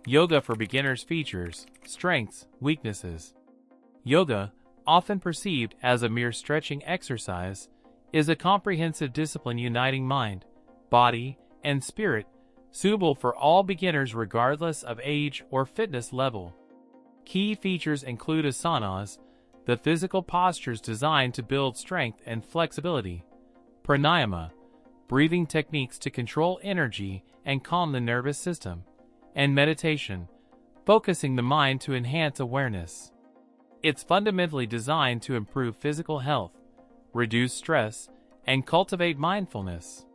Yoga for beginners features strengths, weaknesses. Yoga, often perceived as a mere stretching exercise, is a comprehensive discipline uniting mind, body, and spirit, suitable for all beginners regardless of age or fitness level. Key features include asanas, the physical postures designed to build strength and flexibility; pranayama, breathing techniques to control energy and calm the nervous system; and meditation, focusing the mind to enhance awareness. It's fundamentally designed to improve physical health, reduce stress, and cultivate mindfulness.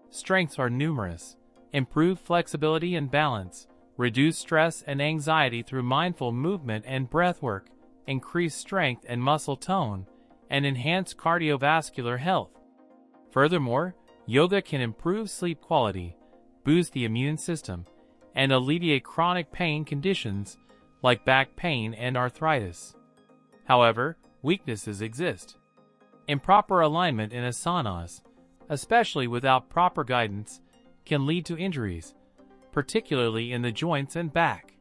Strengths are numerous: improve flexibility and balance, reduce stress and anxiety through mindful movement and breathwork, increase strength and muscle tone, and enhance cardiovascular health. Furthermore, yoga can improve sleep quality, boost the immune system, and alleviate chronic pain conditions like back pain and arthritis. However, weaknesses exist. Improper alignment in asanas, especially without proper guidance, can lead to injuries, particularly in the joints and back.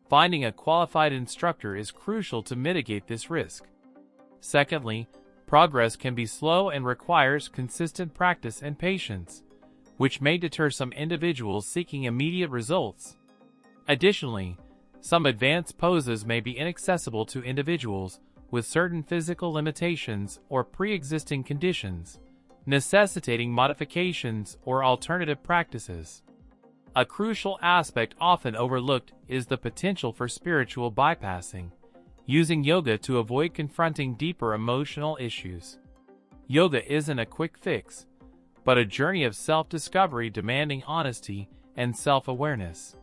Finding a qualified instructor is crucial to mitigate this risk. Secondly, progress can be slow and requires consistent practice and patience, which may deter some individuals seeking immediate results. Additionally, some advanced poses may be inaccessible to individuals with certain physical limitations or pre-existing conditions, necessitating modifications or alternative practices. A crucial aspect often overlooked is the potential for spiritual bypassing, using yoga to avoid confronting deeper emotional issues. Yoga isn't a quick fix, but a journey of self-discovery demanding honesty and self-awareness.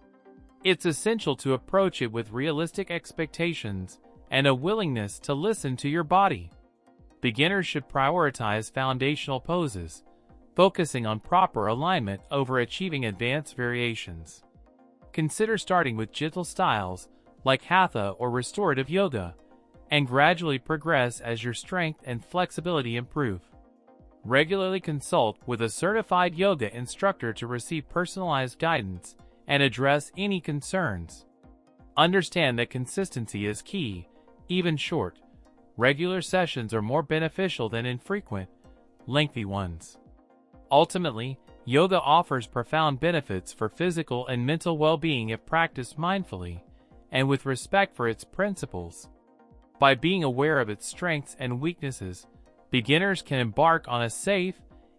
It's essential to approach it with realistic expectations and a willingness to listen to your body. Beginners should prioritize foundational poses, focusing on proper alignment over achieving advanced variations. Consider starting with gentle styles like hatha or restorative yoga, and gradually progress as your strength and flexibility improve. Regularly consult with a certified yoga instructor to receive personalized guidance and address any concerns. Understand that consistency is key. Even short, regular sessions are more beneficial than infrequent, lengthy ones. Ultimately, yoga offers profound benefits for physical and mental well-being if practiced mindfully and with respect for its principles. By being aware of its strengths and weaknesses, beginners can embark on a safe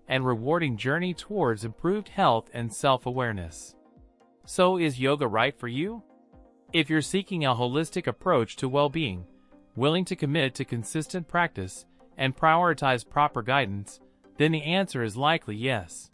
and rewarding journey towards improved health and self-awareness. So, is yoga right for you? If you're seeking a holistic approach to well-being, willing to commit to consistent practice, and prioritize proper guidance, then the answer is likely yes.